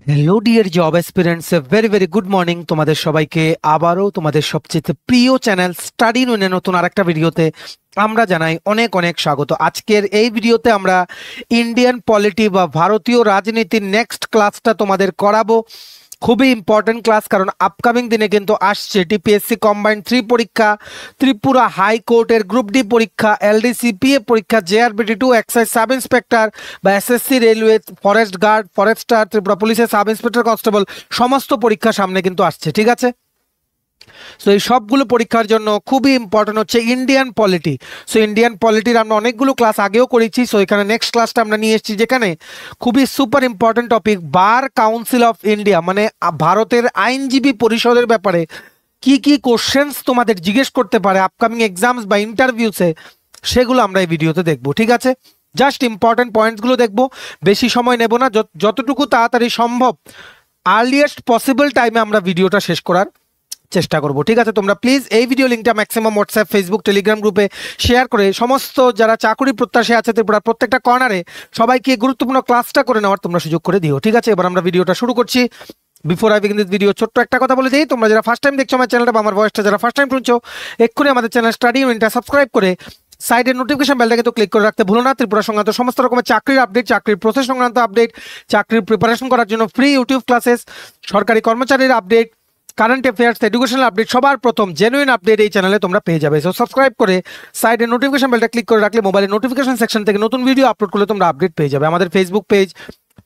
Hello dear job aspirants, very very good morning তোমাদের সবাইকে। আবারও তোমাদের সবচেয়ে প্রিয় চ্যানেল স্টাডি নুনে নতুন আরেকটা ভিডিওতে আমরা জানাই অনেক অনেক স্বাগত। আজকের এই ভিডিওতে আমরা ইন্ডিয়ান পলিটি বা ভারতীয় রাজনীতির নেক্সট ক্লাসটা তোমাদের করাবো। খুবই ইম্পর্টেন্ট ক্লাস, কারণ আপকামিং দিনে কিন্তু আসছে টিপিএসসি কম্বাইন্ড 3 পরীক্ষা, ত্রিপুরা হাইকোর্টের গ্রুপ ডি পরীক্ষা, এলডিসিপিএ পরীক্ষা, জেআরবিটি2 এক্সাইজ সাব ইন্সপেক্টর বা SSC railway, forest guard, forester, Tripura পুলিশের সাব ইন্সপেক্টর কনস্টেবল সমস্ত পরীক্ষা সামনে কিন্তু আসছে। ঠিক আছে, সো এই সবগুলো পরীক্ষার জন্য খুবই ইম্পর্টেন্ট হচ্ছে ইন্ডিয়ান পলিটি। সো ইন্ডিয়ান পলিটির আমরা অনেকগুলো ক্লাস আগেও করেছি। সো এখানে নেক্সট ক্লাসটা আমরা নিয়ে এসেছি, যেখানে খুবই super important topic bar council of India, মানে ভারতের আইনজীবী পরিষদের ব্যাপারে কি কি কোশ্চেন্স তোমাদের জিজ্ঞেস করতে পারে আপকামিং এক্সামস বা ইন্টারভিউসে, সেগুলো আমরা এই ভিডিওতে দেখবো। ঠিক আছে, জাস্ট ইম্পর্টেন্ট পয়েন্টসগুলো দেখবো, বেশি সময় নেব না, যতটুকু তাড়াতাড়ি সম্ভব আর্লিয়েস্ট পসিবল টাইমে আমরা ভিডিওটা শেষ করার চেষ্টা করব। ঠিক আছে, তোমরা প্লিজ এই ভিডিও লিঙ্কটা ম্যাক্সিমাম হোয়াটসঅ্যাপ, ফেসবুক, টেলিগ্রাম গ্রুপে শেয়ার করে সমস্ত যারা চাকরি প্রত্যাশী আছে ত্রিপুরার প্রত্যেকটা কর্নারে সবাইকে গুরুত্বপূর্ণ ক্লাসটা করে নেওয়ার তোমরা সুযোগ করে দিও। ঠিক আছে, এবার আমরা ভিডিওটা শুরু করছি। Before I begin this video ছোট্ট একটা কথা বলে দিই, তোমরা যারা ফার্স্ট টাইম দেখছো আমার চ্যানেলটা বা আমার ভয়েসটা যারা ফার্স্ট টাইম শুনছো, এক্ষুনি আমাদের চ্যানেল স্টাডি ইউনিটটা সাবস্ক্রাইব করে সাইডের নোটিফিকেশন বেলটাকে তো ক্লিক করে রাখতে ভুলো না। ত্রিপুরা সংক্রান্ত সমস্ত রকমের চাকরির আপডেট, চাকরির প্রসেস সংক্রান্ত আপডেট, চাকরির প্রিপারেশন করার জন্য ফ্রি ইউটিউব ক্লাসেস, সরকারি কর্মচারীর update, current affairs, educational update, সবার প্রথম জেনুইন আপডেট এই চ্যানেলে তোমরা পেয়ে যাবে। সো সাবস্ক্রাইব করে সাইডে নোটিফিকেশন বেলটা ক্লিক করে রাখলে মোবাইলের নোটিফিকেশন সেকশন থেকে নতুন ভিডিও আপলোড করলে তোমরা আপডেট পেয়ে যাবে। আমাদের Facebook page,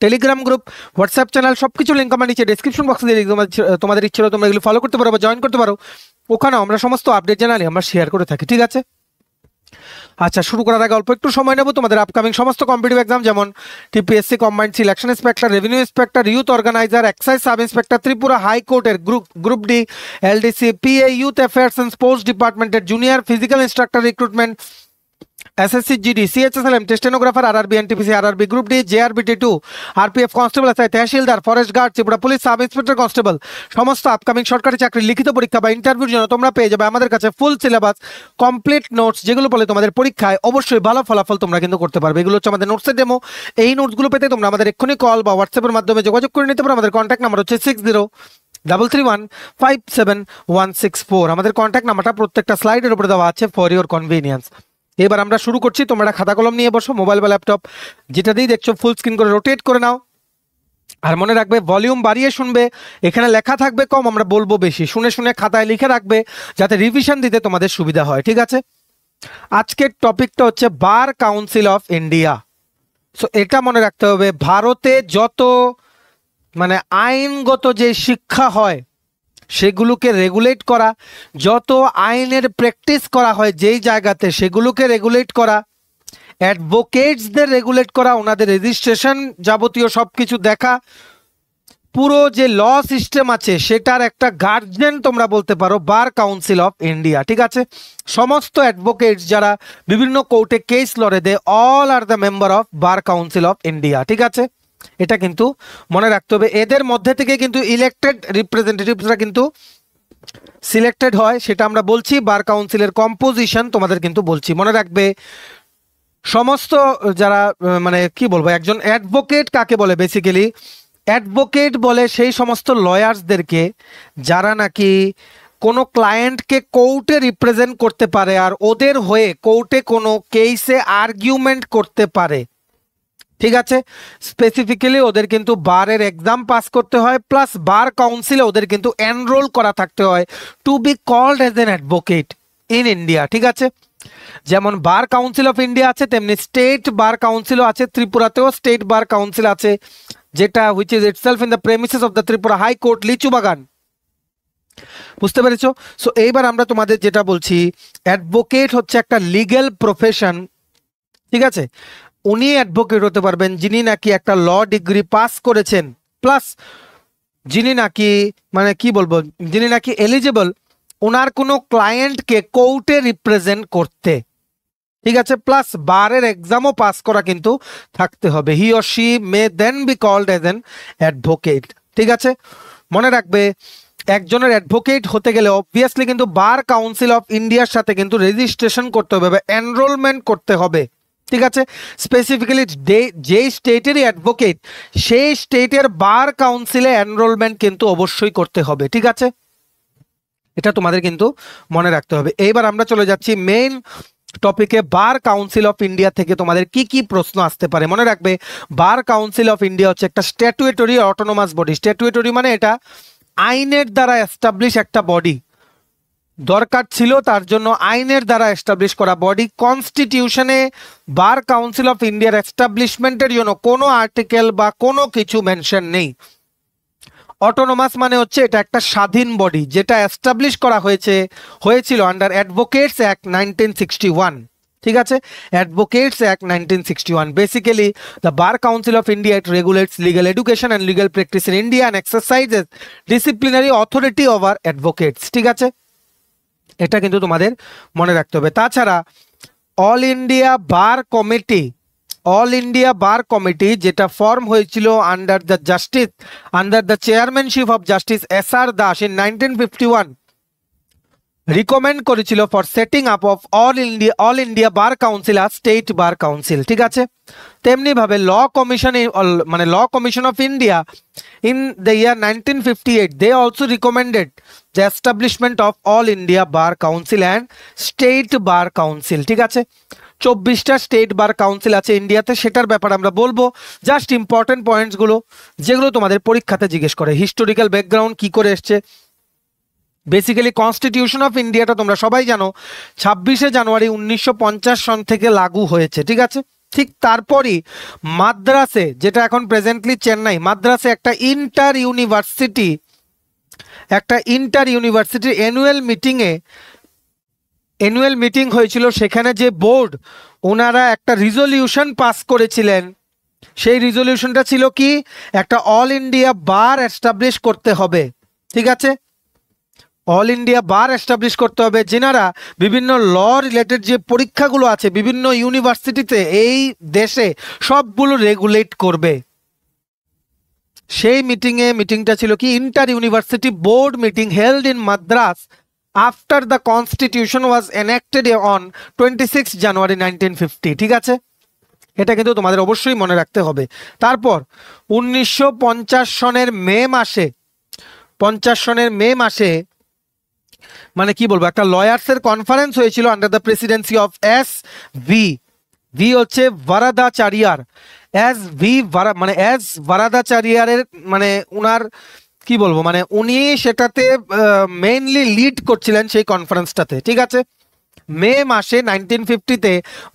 Telegram group, WhatsApp channel সবকিছু লিঙ্ক আমার নিচে ডেসক্রিপশন বক্সে দিয়ে তোমাদের ইচ্ছে হলে তোমরা এগুলো ফলো করতে পারো বা জয়েন করতে পারো। ওখানে আমরা সমস্ত আপডেট জানালে আমরা শেয়ার করে থাকি। ঠিক আছে, আচ্ছা শুরু করার আগে অল্প একটু সময় নেব। তোমাদের আপকামিং সমস্ত কম্পিটিটিভ এক্সাম যেমন TPSC combined selection inspector, revenue inspector, youth organiser, excise sub inspector, Tripura হাইকোর্টের group D, LDC, PA, youth affairs and sports ডিপার্টমেন্টের junior physical instructor recruitment, SSC GD, CHSL, stenographer, RRB, NTPC, RRB group D, জেআরবিটি2, RPF constable, tehsildar, forest guard, Tripura police sub inspector constable সমস্ত upcoming সরকারি চাকরির লিখিত পরীক্ষা বা ইন্টারভিউর জন্য তোমরা পেয়ে যাবে আমাদের কাছে ফুল সিলেবাস, কমপ্লিট নোটস, যেগুলো বলে তোমাদের পরীক্ষায় অবশ্যই ভালো ফলাফল তোমরা কিন্তু করতে পারবে। এগুলো হচ্ছে আমাদের নোটসের ডেমো। এই নোটসগুলো পেতে তোমরা আমাদের এক্ষুনি কল বা হোয়াটসঅ্যাপের মাধ্যমে যোগাযোগ করে নিতে পারো। আমাদের কন্ট্যাক্ট নাম্বার হচ্ছে 6033157164। আমাদের কন্ট্যাক্ট নাম্বারটা প্রত্যেকটা স্লাইডের উপরে দেওয়া আছে ফর ইওর কনভিনিয়েন্স। এবার আমরা শুরু করছি। তোমরা খাতা কলম নিয়ে বসো, মোবাইল বা ল্যাপটপ যেটা দিয়ে দেখছো ফুল স্ক্রিন করে রোটেট করে নাও। আর মনে রাখবে ভলিউম বাড়িয়ে শুনবে, এখানে লেখা থাকবে কম, আমরা বলবো বেশি, শুনে শুনে খাতায় লিখে রাখবে যাতে রিভিশন দিতে তোমাদের সুবিধা হয়। ঠিক আছে, আজকের টপিকটা হচ্ছে bar council of India. So এটা মনে রাখতে হবে, ভারতে যত মানে আইনগত যে শিক্ষা হয় সেগুলোকে রেগুলেট করা, যত আইনের প্র্যাকটিস করা হয় যেই জায়গাতে সেগুলোকে রেগুলেট করা, অ্যাডভোকেটসদের রেগুলেট করা, ওনাদের রেজিস্ট্রেশন যাবতীয় সব কিছু দেখা, পুরো যে ল সিস্টেম আছে সেটার একটা গার্জিয়ান তোমরা বলতে পারো বার কাউন্সিল অফ ইন্ডিয়া। ঠিক আছে, সমস্ত অ্যাডভোকেটস যারা বিভিন্ন কোর্টে কেস লড়ে দেয়, all are the member of bar council of India. ঠিক আছে, এটা কিন্তু মনে রাখতে হবে। এদের মধ্যে থেকে কিন্তু ইলেক্টেড রিপ্রেজেন্টেটিভসরা কিন্তু সিলেক্টেড হয়, সেটা আমরা বলছি। বার কাউন্সিলের কম্পোজিশন তোমাদের কিন্তু বলছি, মনে রাখবে। সমস্ত যারা মানে কি বলবো, একজন অ্যাডভোকেট কাকে বলে, বেসিক্যালি অ্যাডভোকেট বলে সেই সমস্ত লয়ার্সদেরকে যারা নাকি কোনো ক্লায়েন্টকে কোর্টে রিপ্রেজেন্ট করতে পারে আর ওদের হয়ে কোর্টে কোনো কেসে আর্গুমেন্ট করতে পারে। ঠিক আছে, স্পেসিফিক্যালি ওদের কিন্তু বারের এক্সাম পাস করতে হয়, প্লাস বার কাউন্সিলে ওদের কিন্তু এনরোল করা থাকতে হয় to be called as an advocate in India. ঠিক আছে, যেমন বার কাউন্সিল অফ ইন্ডিয়া আছে তেমনি স্টেট বার কাউন্সিলও আছে। ত্রিপুরাতেও স্টেট বার কাউন্সিল আছে, যেটা which is itself in the premises of the Tripura high court, লিচু বাগান। বুঝতে পেরেছো? সো এইবার আমরা তোমাদের যেটা বলছি, অ্যাডভোকেট হচ্ছে একটা লিগ্যাল প্রফেশন। ঠিক আছে, উনি অ্যাডভোকেট হতে পারবেন যিনি নাকি একটা ল ডিগ্রি পাস করেছেন, প্লাস যিনি নাকি মানে কি বলবো, যিনি নাকি এলিজিবল ওনার কোনো ক্লায়েন্টকে কোর্টে রিপ্রেজেন্ট করতে। ঠিক আছে, প্লাস বারের এক্সামও পাস করা কিন্তু থাকতে হবে। He or she may then be called as an advocate. ঠিক আছে, মনে রাখবে একজনের অ্যাডভোকেট হতে গেলে অবভিয়াসলি কিন্তু বার কাউন্সিল অফ ইন্ডিয়ার সাথে কিন্তু রেজিস্ট্রেশন করতে হবে বা এনরোলমেন্ট করতে হবে। ঠিক আছে, স্পেসিফিক্যালি যে স্টেটেরই অ্যাডভোকেট সেই স্টেটের বার কাউন্সিলে এনরোলমেন্ট কিন্তু অবশ্যই করতে হবে। ঠিক আছে, এটা তোমাদের কিন্তু মনে রাখতে হবে। এইবার আমরা চলে যাচ্ছি মেইন টপিকে। বার কাউন্সিল অফ ইন্ডিয়া থেকে তোমাদের কি কি প্রশ্ন আসতে পারে মনে রাখবে। বার কাউন্সিল অফ ইন্ডিয়া হচ্ছে একটা স্ট্যাটুয়েটরি অটোনোমাস বডি। স্ট্যাটুয়েটরি মানে এটা আইনের দ্বারা এস্টাবলিশ একটা বডি, দরকার ছিল তার জন্য আইনের দ্বারা এস্টাবলিশ করা বডি। কনস্টিটিউশনে বার কাউন্সিল অফ ইন্ডিয়ার এস্টাবলিশমেন্টের জন্য কোনো আর্টিকেল বা কোনো কিছু মেনশন নেই। অটোনোমাস মানে হচ্ছে এটা একটা স্বাধীন বডি যেটা এস্টাবলিশ করা হয়েছিল আন্ডার অ্যাডভোকেটস অ্যাক্ট 1961। ঠিক আছে, advocates act 1961। Basically the bar council of India it regulates legal education and legal practice in India and exercises disciplinary authority over advocates. ঠিক আছে, এটা কিন্তু তোমাদের মনে রাখতে হবে। তাছাড়া অল ইন্ডিয়া বার কমিটি যেটা ফর্ম হয়েছিল under the chairmanship of justice SR Das in 1951 recommend করেছিল for setting up of all India bar council আর স্টেট বার কাউন্সিল। ঠিক আছে, তেমনি ভাবে law commission of India in the year 1958 they also recommended the establishment of all India bar council and state bar council। ঠিক আছে, 24টা state বার council আছে ইন্ডিয়াতে, সেটার ব্যাপারে আমরা বলবো। জাস্ট ইম্পর্টেন্ট পয়েন্টস গুলো যেগুলো তোমাদের পরীক্ষাতে জিজ্ঞেস করে। হিস্টোরিক্যাল ব্যাকগ্রাউন্ড কি করে এসছে। বেসিক্যালি কনস্টিটিউশন অফ ইন্ডিয়াটা তোমরা সবাই জানো 26শে জানুয়ারি 1950 সন থেকে লাগু হয়েছে। ঠিক আছে, ঠিক তারপরই মাদ্রাসে, যেটা এখন প্রেজেন্টলি চেন্নাই, মাদ্রাসে একটা ইন্টার ইউনিভার্সিটির অ্যানুয়াল মিটিং হয়েছিল। সেখানে যে বোর্ড ওনারা একটা রিজলিউশন পাস করেছিলেন, সেই রিজলিউশনটা ছিল কি, একটা অল ইন্ডিয়া বার এস্টাবলিশ করতে হবে। ঠিক আছে, অল ইন্ডিয়া বার এস্টাবলিশ করতে হবে, যেনারা বিভিন্ন ল রিলেটেড যে পরীক্ষাগুলো আছে বিভিন্ন ইউনিভার্সিটিতে এই দেশে সবগুলো রেগুলেট করবে। সেই মিটিংটা ছিল কি, inter university board meeting held in Madras after the constitution was enacted on 26 January 1950। ঠিক আছে, এটা কিন্তু তোমাদের অবশ্যই মনে রাখতে হবে। তারপর 1950 সনের মে মাসে মানে কি বলবো, একটা লয়ার্সের কনফারেন্স হয়েছিল under the Presidency of V হচ্ছে ভারাদাচারিয়ার। ভারাদাচারিয়ারের মানে উনার কি বলবো, মানে উনি সেটাতে মেইনলি লিড করছিলেন সেই কনফারেন্সটাতে। ঠিক আছে, মে মাসে 1950-তে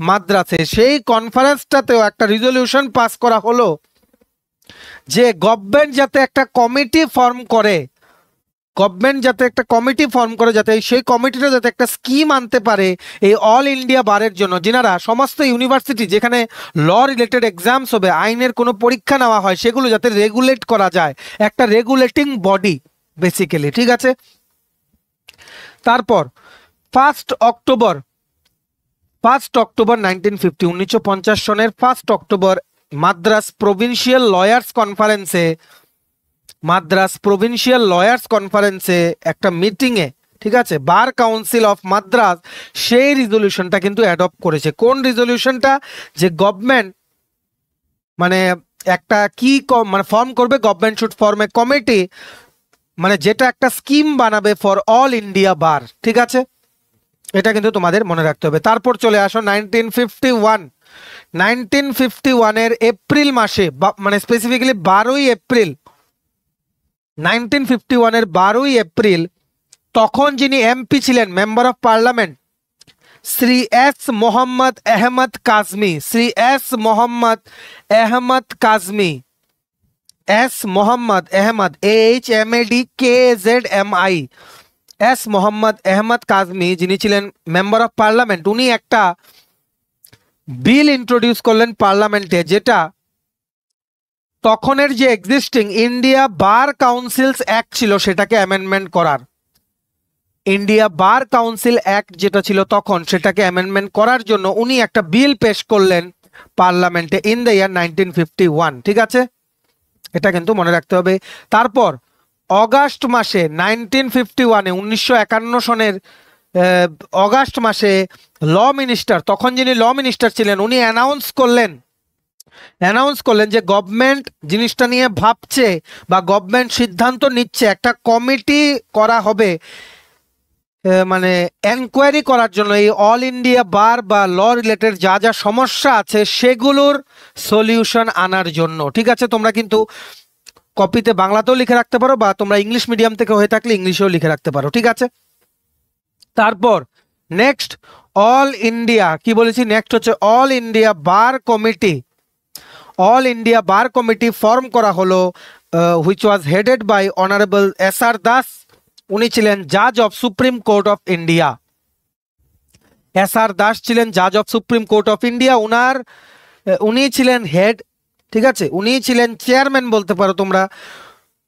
মাদ্রাসে সেই কনফারেন্সটাতেও একটা রিজলিউশন পাস করা হলো যে গভর্নমেন্ট যাতে একটা কমিটি ফর্ম করে, যাতে সেই কমিটিটা যাতে একটা স্কিম আনতে পারে এই অল ইন্ডিয়া বারের জন্য, যেনারা সমস্ত ইউনিভার্সিটি যেখানে ল রিলেটেড এক্সামস হবে, আইনের কোনো পরীক্ষা নেওয়া হয়, সেগুলো যাতে রেগুলেট করা যায়, একটা রেগুলেটিং বডি বেসিক্যালি। ঠিক আছে, তারপর 1 অক্টোবর 1950 সনের 1 অক্টোবর মাদ্রাস প্রভিন্সিয়াল লয়ার্স কনফারেন্সে একটা মিটিংয়ে, ঠিক আছে, বার কাউন্সিল অফ মাদ্রাস সেই রিজলিউশনটা কিন্তু অ্যাডপ্ট করেছে। কোন রিজলিউশনটা, যে গভর্নমেন্ট মানে একটা ফর্ম করবে, government should form A committee, মানে যেটা একটা স্কিম বানাবে ফর অল ইন্ডিয়া বার। ঠিক আছে, এটা কিন্তু তোমাদের মনে রাখতে হবে। তারপর চলে আসো 1951 এপ্রিল মাসে, মানে স্পেসিফিক্যালি 12 এপ্রিল তখন যিনি এমপি ছিলেন, member of parliament, Shri S Mohammad Ahmad Kazmi, যিনি ছিলেন মেম্বার অফ পার্লামেন্ট, উনি একটা বিল ইন্ট্রোডিউস করলেন পার্লামেন্টে, যেটা তখনের যে এক্সিস্টিং ইন্ডিয়া বার কাউন্সিলস অ্যাক্ট ছিল সেটাকে অ্যামেন্ডমেন্ট করার। ইন্ডিয়া বার কাউন্সিল অ্যাক্ট যেটা ছিল তখন, সেটাকে অ্যামেন্ডমেন্ট করার জন্য উনি একটা বিল পেশ করলেন পার্লামেন্টে ইন দ্য ইয়ার 1951। ঠিক আছে, এটা কিন্তু মনে রাখতে হবে। তারপর অগাস্ট মাসে 1951 সনের অগাস্ট মাসে ল মিনিস্টার, তখন যিনি ল মিনিস্টার ছিলেন, উনি অ্যানাউন্স করলেন যে গভর্নমেন্ট জিনিসটা নিয়ে ভাবছে বা গভর্নমেন্ট সিদ্ধান্ত নিচ্ছে, একটা কমিটি করা হবে মানে এনকোয়ারি করার জন্য এই অল ইন্ডিয়া বার বা ল রিলেটেড যা যা সমস্যা আছে সেগুলোর সলিউশন আনার জন্য। ঠিক আছে, তোমরা কিন্তু কপিতে বাংলাতেও লিখে রাখতে পারো বা তোমরা ইংলিশ মিডিয়াম থেকে হয়ে থাকলে ইংলিশেও লিখে রাখতে পারো। ঠিক আছে, তারপর নেক্সট অল ইন্ডিয়া, কি বলেছি, নেক্সট হচ্ছে অল ইন্ডিয়া বার কমিটি। অল ইন্ডিয়া বার কমিটি ফর্ম করা হলো, which was headed by honourable S R. Das. উনি ছিলেন জাজ of Supreme Court of India. S R. Das ছিলেন জাজ of Supreme Court of India. উনি ছিলেন হেড। ঠিক আছে, উনি ছিলেন চেয়ারম্যান বলতে পারো তোমরা।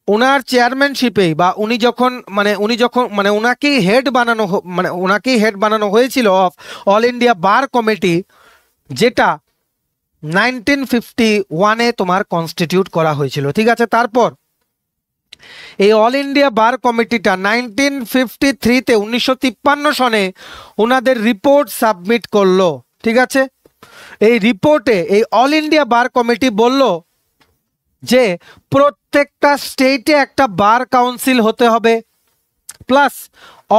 ওনার চেয়ারম্যানশিপেই বা উনি যখন ওনাকেই হেড বানানো হয়েছিল of all India bar committee, যেটা 1951-এ তোমার কনস্টিটিউট করা হয়েছিল। ঠিক আছে, তারপর এই অল ইন্ডিয়া বার কমিটিটা 1953-তে 1953 সনে ওনাদের রিপোর্ট সাবমিট করলো। ঠিক আছে, এই রিপোর্টে এই অল ইন্ডিয়া বার কমিটি বলল যে প্রত্যেকটা স্টেটে একটা বার কাউন্সিল হতে হবে, plus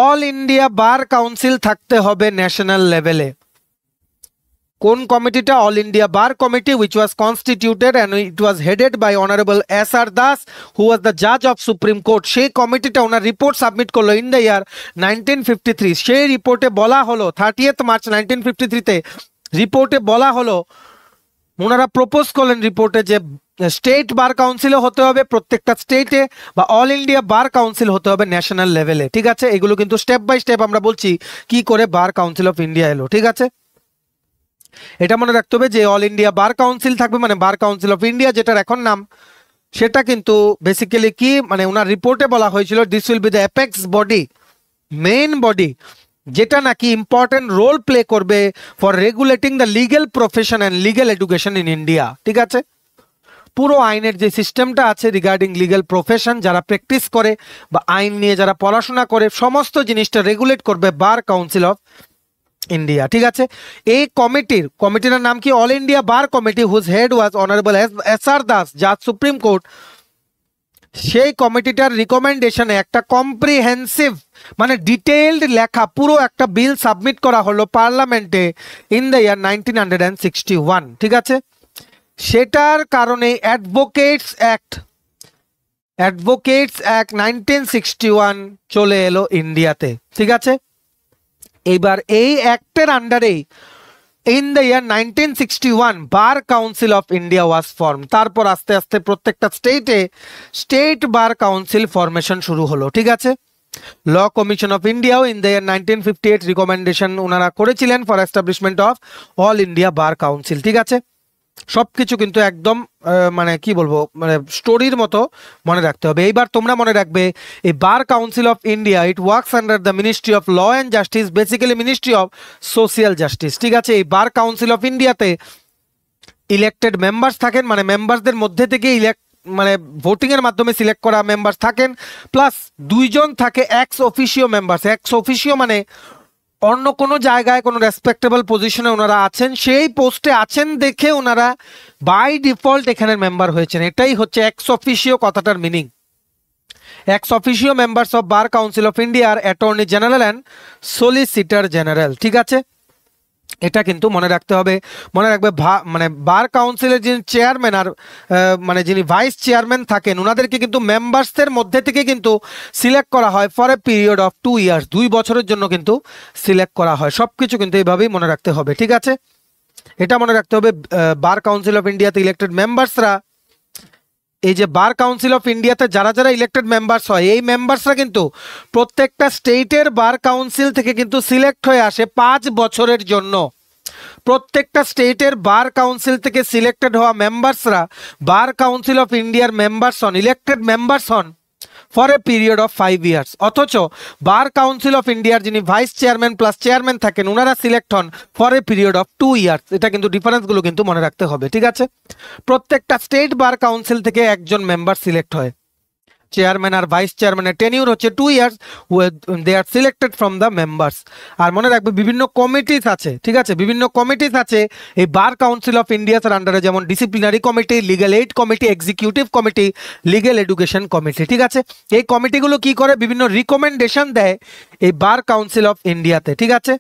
all India bar council থাকতে হবে ন্যাশনাল লেভেলে। কোন কমিটিটা? All India bar committee, which was constituted and it was headed by honorable S.R. Das, who was the judge of Supreme Court. সেই কমিটিটা ওনার রিপোর্ট সাবমিট করলো in the ইয়ার 1953। সেই রিপোর্টে বলা হলো 30th মার্চ 1953-তে রিপোর্টে বলা হলো, ওনারা প্রপোজ করলেন রিপোর্টে যে স্টেট বার কাউন্সিলও হতে হবে প্রত্যেকটা স্টেটে, বা অল ইন্ডিয়া বার কাউন্সিল হতে হবে ন্যাশনাল লেভেলে। ঠিক আছে, এগুলো কিন্তু স্টেপ বাই স্টেপ আমরা বলছি কি করে বার কাউন্সিল অফ ইন্ডিয়া এলো। ঠিক আছে, এটা মনে রাখতে হবে যে অল ইন্ডিয়া বার কাউন্সিল থাকবে, মানে বার কাউন্সিল অফ ইন্ডিয়া যেটার এখন নাম, সেটা কিন্তু বেসিক্যালি কি, মানে ওনার রিপোর্টে বলা হয়েছিল this will be the apex body, main body, যেটা নাকি ইম্পর্টেন্ট রোল প্লে করবে for regulating the legal profession and legal education in India. ঠিক আছে, পুরো আইনের যে সিস্টেমটা আছে রিগার্ডিং লিগ্যাল প্রফেশন, যারা প্র্যাকটিস করে বা আইন নিয়ে যারা পড়াশোনা করে, সমস্ত জিনিসটা রেগুলেট করবে বার কাউন্সিল অফ ইন্ডিয়া। ঠিক আছে, এই কমিটির নাম কি? All India bar Committee, whose head was honourable S R. Das, জাজ সুপ্রিম কোর্ট। সেই কমিটিটার রিকমেন্ডেশনে একটা কম্প্রিহেন্সিভ মানে ডিটেইলড লেখা পুরো একটা বিল সাবমিট করা হলো পার্লামেন্টে ইন দ্য ইয়ার 1961। ঠিক আছে, সেটার কারণে অ্যাডভোকেটস অ্যাক্ট 1961 চলে এলো ইন্ডিয়াতে। ঠিক আছে, এইবার এই অ্যাক্টের আন্ডারেই in the year 1961 bar council of India was form. তারপর আস্তে আস্তে প্রত্যেকটা স্টেটে স্টেট বার কাউন্সিল ফরমেশন শুরু হলো। ঠিক আছে, ল কমিশন অফ ইন্ডিয়াও ইন দ্য ইয়ার 1958 রিকমেন্ডেশন ওনারা করেছিলেন for establishment of all India bar council. ঠিক আছে, সবকিছু কিন্তু একদম মানে কি বলবো, মানে স্টোরির মতো মনে রাখতে হবে। এইবার তোমরা মনে রাখবে এই Bar council of India it works under the Ministry of Law and Justice, basically Ministry of Social Justice. ঠিক আছে, এই বার কাউন্সিল অফ ইন্ডিয়াতে ইলেক্টেড মেম্বার্স থাকেন, মানে মেম্বারসদের মধ্যে থেকে মানে ভোটিং এর মাধ্যমে সিলেক্ট করা মেম্বার্স থাকেন, প্লাস দুইজন থাকে x officio members. X officio মানে অন্য কোনো জায়গায় কোনো রেসপেক্টেবল পজিশনে ওনারা আছেন, সেই পোস্টে আছেন দেখে ওনারা বাই ডিফল্ট এখানের মেম্বার হয়েছেন। এটাই হচ্ছে এক্স অফিসিও কথাটার meaning. Ex officio members of bar council of India আর Attorney General and Solicitor General. ঠিক আছে, এটা কিন্তু মনে রাখতে হবে। মনে রাখবে মানে বার কাউন্সিলের যিনি চেয়ারম্যান আর মানে যিনি ভাইস চেয়ারম্যান থাকেন ওনাদেরকে কিন্তু মেম্বার্সদের মধ্যে থেকে কিন্তু সিলেক্ট করা হয় for a period of 2 years, 2 বছরের জন্য কিন্তু সিলেক্ট করা হয়। সবকিছু কিন্তু এইভাবেই মনে রাখতে হবে। ঠিক আছে, এটা মনে রাখতে হবে বার কাউন্সিল অফ ইন্ডিয়াতে ইলেক্টেড মেম্বার্সরা, এই যে বার কাউন্সিল অফ ইন্ডিয়াতে যারা যারা ইলেক্টেড মেম্বার্স হয়, এই মেম্বার্সরা কিন্তু প্রত্যেকটা স্টেটের বার কাউন্সিল থেকে কিন্তু সিলেক্ট হয়ে আসে 5 বছরের জন্য। প্রত্যেকটা স্টেটের বার কাউন্সিল থেকে সিলেক্টেড হওয়া মেম্বার্সরা বার কাউন্সিল অফ ইন্ডিয়ার মেম্বার্স হন, ইলেক্টেড মেম্বার্স হন for a period of 5 years. অথচ বার কাউন্সিল অফ ইন্ডিয়ার যিনি ভাইস চেয়ারম্যান প্লাস চেয়ারম্যান থাকেন ওনারা সিলেক্ট হন for a period of 2 years. এটা কিন্তু ডিফারেন্সগুলো কিন্তু মনে রাখতে হবে। ঠিক আছে, প্রত্যেকটা স্টেট বার কাউন্সিল থেকে একজন মেম্বার সিলেক্ট হয়। চেয়ারম্যান আর ভাইস চেয়ারম্যানের টেনিউর হচ্ছে 2 years, they are selected from the members. আর মনে রাখবে বিভিন্ন কমিটিস আছে, ঠিক আছে, বিভিন্ন কমিটিস আছে এই বার কাউন্সিল অফ ইন্ডিয়ার আন্ডারে, যেমন disciplinary committee, legal aid committee, executive committee, legal education committee, ঠিক আছে। এই কমিটিগুলো কি করে, বিভিন্ন রিকমেন্ডেশন দেয় এই বার কাউন্সিল অফ ইন্ডিয়াতে, ঠিক আছে,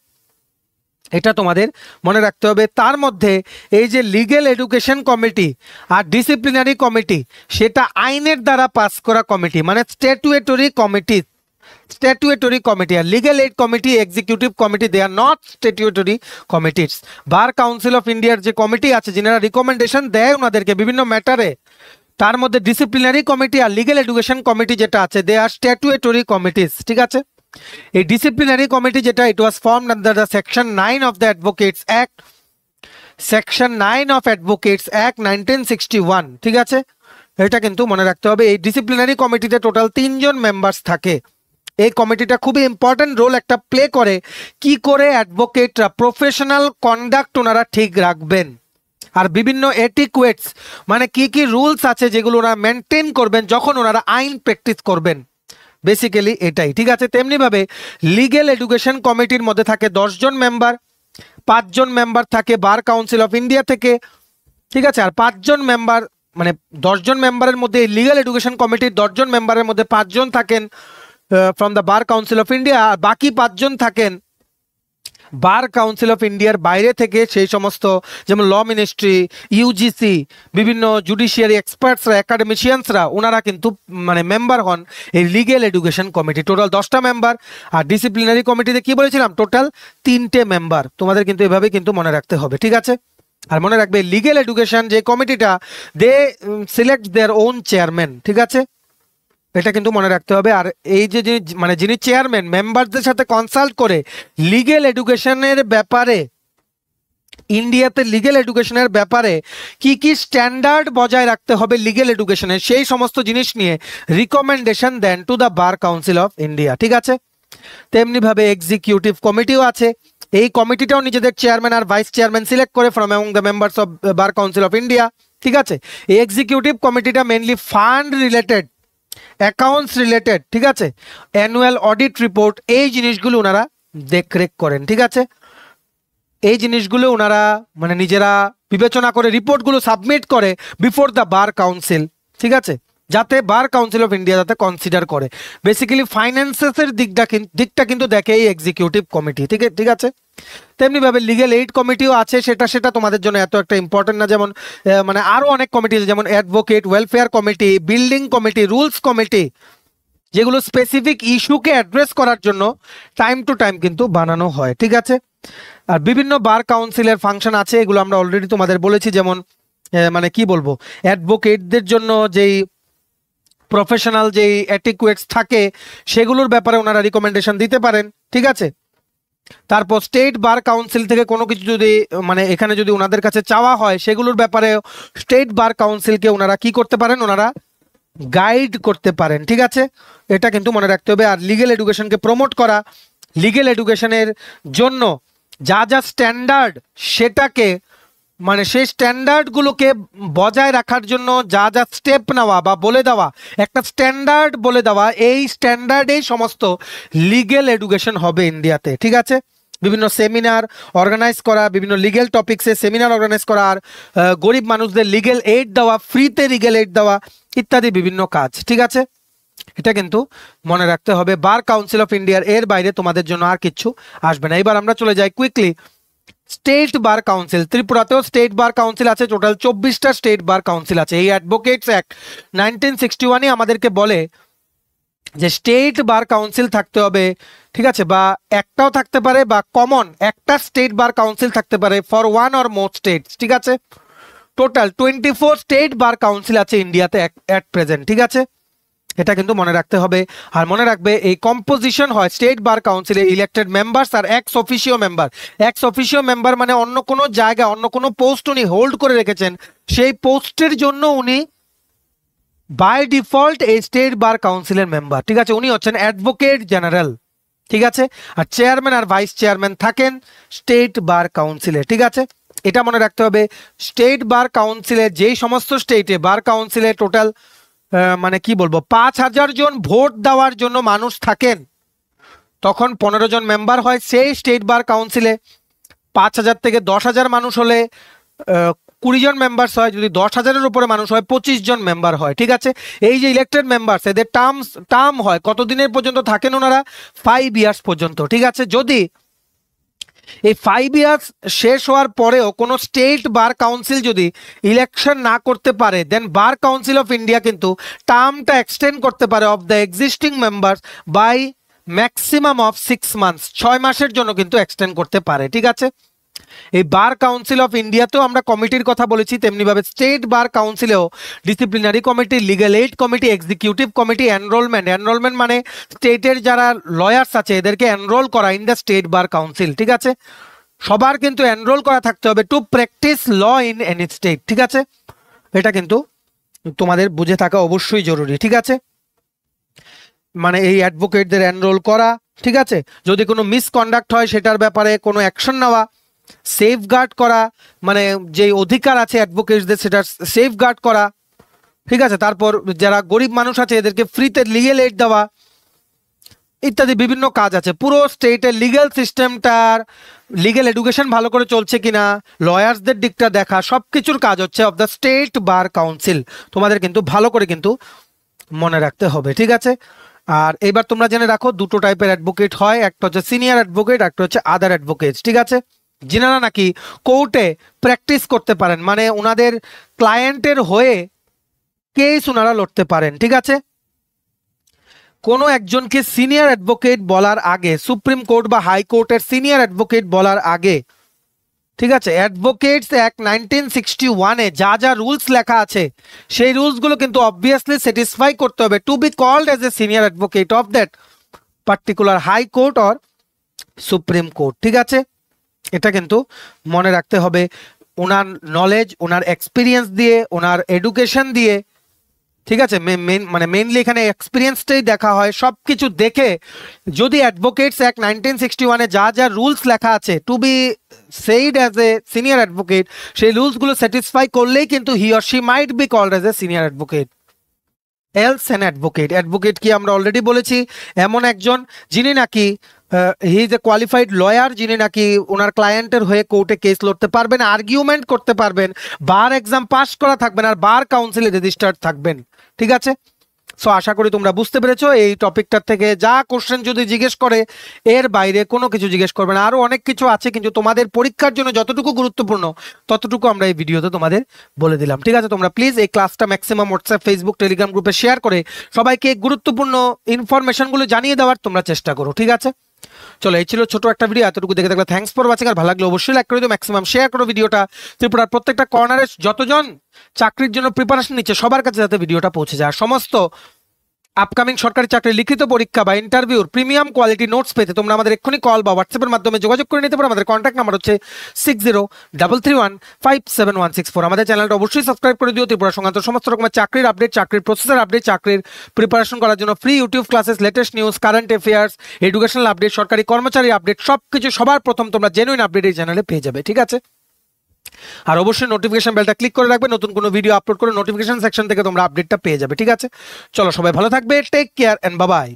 এটা তোমাদের মনে রাখতে হবে। তার মধ্যে এই যে লিগ্যাল এডুকেশন কমিটি আর ডিসিপ্লিনারি কমিটি, সেটা আইনের দ্বারা পাস করা কমিটি, মানে স্ট্যাটুয়েটরি কমিটি, স্ট্যাটুয়েটরি কমিটি। আর legal aid committee, executive committee, they are not statutory committees. Bar council of ইন্ডিয়ার যে কমিটি আছে, যিনারা রিকমেন্ডেশন দেয় ওনাদেরকে বিভিন্ন ম্যাটারে, তার মধ্যে ডিসিপ্লিনারি কমিটি আর লিগ্যাল এডুকেশন কমিটি যেটা আছে, দে আর স্ট্যাটুয়েটরি কমিটিস, ঠিক আছে। এই ডিসিপ্লিনারি কমিটি যেটা, it was formed under the section 9 of the advocates act, section 9 of advocates act 1961, ঠিক আছে। এটা কিন্তু মনে রাখতে হবে। এই ডিসিপ্লিনারি কমিটিতে টোটাল 3 জন মেম্বার্স থাকে। এই কমিটিটা খুবই ইম্পর্টেন্ট রোল একটা প্লে করে, কি করে অ্যাডভোকেটরা প্রফেশনাল কন্ডাক্ট ওনারা ঠিক রাখবেন, আর বিভিন্ন এটিকুয়েটস মানে কি কি রুলস আছে যেগুলো ওনারা মেনটেন করবেন যখন ওনারা আইন প্র্যাকটিস করবেন, বেসিক্যালি এটাই, ঠিক আছে। তেমনি ভাবে লিগ্যাল এডুকেশন কমিটির মধ্যে থাকে 10 জন মেম্বার, 5 জন মেম্বার থাকে বার কাউন্সিল অফ ইন্ডিয়া থেকে, ঠিক আছে। আর 5 জন মেম্বার, মানে 10 জন মেম্বারের মধ্যে লিগ্যাল এডুকেশন কমিটির 10 জন মেম্বারের মধ্যে 5 জন থাকেন from the bar council of India, আর বাকি 5 জন থাকেন বার কাউন্সিল অফ ইন্ডিয়ার বাইরে থেকে, সেই সমস্ত যেমন ল মিনিস্ট্রি, ইউজিসি, বিভিন্ন জুডিশিয়ারি এক্সপার্টসরা, একাডেমিশিয়ানসরা, ওনারা কিন্তু মানে মেম্বার হন এই লিগ্যাল এডুকেশন কমিটি। টোটাল 10টা মেম্বার। আর ডিসিপ্লিনারি কমিটিতে কি বলেছিলাম, টোটাল 3টে মেম্বার। তোমাদের কিন্তু এভাবে কিন্তু মনে রাখতে হবে, ঠিক আছে। আর মনে রাখবে লিগ্যাল এডুকেশন যে কমিটিটা, দে সিলেক্ট দেয়ার ওন চেয়ারম্যান, ঠিক আছে, এটা কিন্তু মনে রাখতে হবে। আর এই যে মানে যিনি চেয়ারম্যান, মেম্বারদের সাথে কনসাল্ট করে লিগ্যাল এডুকেশনের ব্যাপারে, ইন্ডিয়াতে লিগ্যাল এডুকেশনের ব্যাপারে কি কি স্ট্যান্ডার্ড বজায় রাখতে হবে লিগ্যাল এডুকেশনের, সেই সমস্ত জিনিস নিয়ে রিকমেন্ডেশন দেন to the bar council of India, ঠিক আছে। তেমনি ভাবে এক্সিকিউটিভ কমিটিও আছে। এই কমিটিটাও নিজেদের চেয়ারম্যান আর ভাইস চেয়ারম্যান সিলেক্ট করে from among the members of bar council of India, ঠিক আছে। এই এক্সিকিউটিভ কমিটিটা mainly fund related, accounts related, ঠিক আছে, অ্যানুয়াল অডিট রিপোর্ট, এই জিনিসগুলো ওনারা দেখরেখ করেন, ঠিক আছে। এই জিনিসগুলো ওনারা মানে নিজেরা বিবেচনা করে রিপোর্টগুলো সাবমিট করে বিফোর দ্য বার কাউন্সিল, ঠিক আছে, যাতে বার কাউন্সিল অফ ইন্ডিয়া যাতে কনসিডার করে। বেসিক্যালি ফাইন্যান্সেসের দিকটা কিন্তু দেখে এই এক্সিকিউটিভ কমিটি, ঠিক আছে। তেমনি ভাবে লিগ্যাল এইড কমিটিও আছে, সেটা তোমাদের জন্য এত একটা ইম্পর্টেন্ট না। যেমন মানে আরো অনেক কমিটি আছে, যেমন advocate welfare committee, building committee, rules committee, যেগুলো স্পেসিফিক ইস্যুকে অ্যাড্রেস করার জন্য টাইম টু টাইম কিন্তু বানানো হয়, ঠিক আছে। আর বিভিন্ন বার কাউন্সিলের ফাংশন আছে, এগুলো আমরা অলরেডি তোমাদের বলেছি। যেমন মানে কি বলবো, অ্যাডভোকেটদের জন্য যেই প্রফেশনাল যেই এটিকুয়েটস থাকে সেগুলোর ব্যাপারে ওনারা রিকমেন্ডেশন দিতে পারেন, ঠিক আছে। তারপর স্টেট বার কাউন্সিল থেকে কোনো কিছু যদি মানে এখানে যদি ওনাদের কাছে চাওয়া হয়, সেগুলোর ব্যাপারে স্টেট বার কাউন্সিলকে ওনারা কি করতে পারেন, ওনারা গাইড করতে পারেন, ঠিক আছে। এটা কিন্তু মনে রাখতে হবে। আর লিগ্যাল এডুকেশনকে প্রমোট করা, লিগ্যাল এডুকেশনের জন্য যা যা স্ট্যান্ডার্ড, সেটাকে মানে সেই স্ট্যান্ডার্ডগুলোকে বজায় রাখার জন্য যা যা স্টেপ নেওয়া বা বলে দেওয়া, একটা স্ট্যান্ডার্ড বলে দেওয়া, এই স্ট্যান্ডার্ডেই সমস্ত লিগ্যাল এডুকেশন হবে ইন্ডিয়াতে, ঠিক আছে। বিভিন্ন সেমিনার অর্গানাইজ করা, বিভিন্ন লিগ্যাল টপিক্সে সেমিনার অর্গানাইজ করা, আর গরিব মানুষদের লিগ্যাল এইড দেওয়া, ফ্রিতে লিগ্যাল এইড দেওয়া ইত্যাদি বিভিন্ন কাজ, ঠিক আছে। এটা কিন্তু মনে রাখতে হবে। বার কাউন্সিল অফ ইন্ডিয়ার এর বাইরে তোমাদের জন্য আর কিছু আসবে না। এবার আমরা চলে যাই কুইকলি স্টেট বার কাউন্সিল। ত্রিপুরাতেও স্টেট বার কাউন্সিল আছে, টোটাল 24টা স্টেট বার কাউন্সিল আছে। এই অ্যাডভোকেটস অ্যাক্ট 1961 আমাদেরকে বলে যে স্টেট বার কাউন্সিল থাকতে হবে, ঠিক আছে, বা একটাও থাকতে পারে বা কমন একটা স্টেট বার কাউন্সিল থাকতে পারে for one or more states, ঠিক আছে। টোটাল 24 স্টেট বার কাউন্সিল আছে ইন্ডিয়াতে অ্যাট প্রেজেন্ট, ঠিক আছে। এটা কিন্তু মনে রাখতে হবে। আর মনে রাখবে এই কম্পোজিশন হয় স্টেট বার কাউন্সিলে ইলেক্টেড মেম্বার্স আর ex officio member. Ex officio member মানে অন্য কোনো জায়গা, অন্য কোনো পোস্ট উনি হোল্ড করে রেখেছেন, সেই পোস্টের জন্য উনি বাই ডিফল্ট এই স্টেট বার কাউন্সিলের মেম্বার, ঠিক আছে। উনি হচ্ছেন অ্যাডভোকেট জেনারেল, ঠিক আছে। আর চেয়ারম্যান আর ভাইস চেয়ারম্যান থাকেন স্টেট বার কাউন্সিলে, ঠিক আছে। এটা মনে রাখতে হবে। স্টেট বার কাউন্সিলে যেই সমস্ত স্টেটে বার কাউন্সিলে টোটাল মানে কি বলবো 5,000 জন ভোট দেওয়ার জন্য মানুষ থাকেন, তখন 15 জন মেম্বার হয় সেই স্টেট বার কাউন্সিলে। 5,000 থেকে 10,000 মানুষ হলে 20 জন মেম্বার্স হয়, যদি 10,000-এর উপরে মানুষ হয় 25 জন মেম্বার হয়। ঠিক আছে, এই যে ইলেক্টেড মেম্বার্স এদের টার্ম হয় কতদিনের পর্যন্ত থাকেন ওনারা? 5 ইয়ার্স পর্যন্ত। ঠিক আছে, যদি এই 5 ইয়ার্স শেষ হওয়ার পরেও কোনো স্টেট বার কাউন্সিল যদি ইলেকশন না করতে পারে, then Bar council of India কিন্তু টার্মটা এক্সটেন্ড করতে পারে of the existing members by maximum of 6 months, 6 মাসের জন্য কিন্তু এক্সটেন্ড করতে পারে। ঠিক আছে, এই বার কাউন্সিল অফ ইন্ডিয়াতেও আমরা কমিটির কথা বলেছি, তেমনিভাবে স্টেট বার কাউন্সিলেও disciplinary committee, legal aid committee, executive committee, enrolment মানে স্টেটের যারা লয়ার্স আছে এদেরকে এনরোল করা in the state bar council. ঠিক আছে, সবার কিন্তু এনরোল করা থাকতে হবে to practise law in any state. ঠিক আছে, এটা কিন্তু তোমাদের বুঝে থাকা অবশ্যই জরুরি। ঠিক আছে, মানে এই অ্যাডভোকেটদের এনরোল করা, ঠিক আছে, যদি কোনো মিসকন্ডাক্ট হয় সেটার ব্যাপারে কোনো অ্যাকশন নেওয়া, সেফগার্ড করা, মানে যে অধিকার আছে অ্যাডভোকেটসদের সেটা সেফগার্ড করা। ঠিক আছে, তারপর যারা গরিব মানুষ আছে এদেরকে ফ্রিতে লিগ্যাল এইড দেওয়া, ইত্যাদি বিভিন্ন কাজ আছে। পুরো স্টেটের লিগ্যাল সিস্টেমটার লিগ্যাল এডুকেশন ভালো করে চলছে কিনা, লয়ার্সদের দিকটা দেখা, সব কিছুর কাজ হচ্ছে of the state bar council. তোমাদের কিন্তু ভালো করে কিন্তু মনে রাখতে হবে। ঠিক আছে, আর এবার তোমরা জেনে রাখো দুটো টাইপের অ্যাডভোকেট হয়, একটা হচ্ছে সিনিয়র অ্যাডভোকেট, একটা হচ্ছে আদার অ্যাডভোকেট। ঠিক আছে, যিনারা নাকি কোর্টে প্র্যাকটিস করতে পারেন, মানে ওনাদের ক্লায়েন্টের হয়ে কেস ওনারা লড়তে পারেন। ঠিক আছে, কোনো একজনকে সিনিয়র অ্যাডভোকেট বলার আগে, সুপ্রিম কোর্ট বা হাইকোর্টের সিনিয়র অ্যাডভোকেট বলার আগে, ঠিক আছে, অ্যাডভোকেটস অ্যাক্ট 1961-এ যা যা রুলস লেখা আছে সেই রুলসগুলো কিন্তু অবভিয়াসলি স্যাটিসফাই করতে হবে to be called as a senior advocate of that particular High Court or Supreme Court. ঠিক আছে, এটা কিন্তু মনে রাখতে হবে। ওনার নলেজ, ওনার এক্সপিরিয়েন্স দিয়ে, ওনার এডুকেশন দিয়ে, ঠিক আছে, মানে মেইনলি এখানে এক্সপিরিয়েন্সটাই দেখা হয়। সব কিছু দেখে যদি অ্যাডভোকেটস অ্যাক্ট 1961-এ যা যা রুলস লেখা আছে to be said as a senior advocate, সেই রুলসগুলো স্যাটিসফাই করলেই কিন্তু he or she might be called as a senior advocate. Else an advocate, advocate কি আমরা অলরেডি বলেছি, এমন একজন যিনি নাকি he is a qualified lawyer, যিনি নাকি ওনার ক্লায়েন্টের হয়ে কোর্টে কেস লড়তে পারবেন, আর্গুমেন্ট করতে পারবেন, বার এক্সাম পাস করা থাকবেন, আর বার কাউন্সিলে রেজিস্টার্ড থাকবেন। ঠিক আছে, সো আশা করি তোমরা বুঝতে পেরেছো। এই টপিকটার থেকে যা কোশ্চেন যদি জিজ্ঞেস করে এর বাইরে কোনো কিছু জিজ্ঞেস করবে না। আরো অনেক কিছু আছে, কিন্তু তোমাদের পরীক্ষার জন্য যতটুকু গুরুত্বপূর্ণ ততটুকু আমরা এই ভিডিওতে তোমাদের বলে দিলাম। ঠিক আছে, তোমরা প্লিজ এই ক্লাসটা ম্যাক্সিমাম হোয়াটসঅ্যাপ, ফেসবুক, টেলিগ্রাম গ্রুপে শেয়ার করে সবাইকে গুরুত্বপূর্ণ ইনফরমেশনগুলো জানিয়ে দেওয়ার তোমরা চেষ্টা করো। ঠিক আছে, চলো এই ছিল ছোট একটা ভিডিও, এতটুকু দেখে থাকলে থ্যাঙ্কস ফর ওয়াচিং। আর ভালো লাগলে অবশ্যই লাইক করে দিও, ম্যাক্সিমাম শেয়ার করো ভিডিওটা। ত্রিপুরার প্রত্যেকটা কর্নারে যতজন চাকরির জন্য প্রিপারেশন নিচ্ছে সবার কাছে যাতে ভিডিওটা পৌঁছে যায়। সমস্ত আপকামিং সরকারি চাকরির লিখিত পরীক্ষা বা ইন্টারভিউর প্রিমিয়াম কোয়ালিটি নোটস পেতে তোমরা আমাদের এক্ষুনি কল বা হোয়াটসঅ্যাপের মাধ্যমে যোগাযোগ করে নিতে পারো। আমাদের কন্ট্যাক্ট নাম্বার হচ্ছে 6033157164। আমাদের চ্যানেলটা অবশ্যই সাবস্ক্রাইব করে দিও। ত্রিপুরা সংক্রান্ত সমস্ত রকমের চাকরির আপডেট, চাকরির প্রসেসের আপডেট, চাকরির প্রিপারেশন করার জন্য free YouTube classes, latest news, current affairs, educational update, সরকারি কর্মচারী আপডেট, সবকিছু সবার প্রথম তোমরা জেনুইন আপডেট এই চ্যানেলে পেয়ে যাবে। ঠিক আছে, আর অবশ্যই নোটিফিকেশন বেলটা ক্লিক করে রাখবে, নতুন কোনো ভিডিও আপলোড করে নোটিফিকেশন সেকশন থেকে তোমরা আপডেটটা পেয়ে যাবে। ঠিক আছে, চলো সবাই ভালো থাকবে, take care and bye by.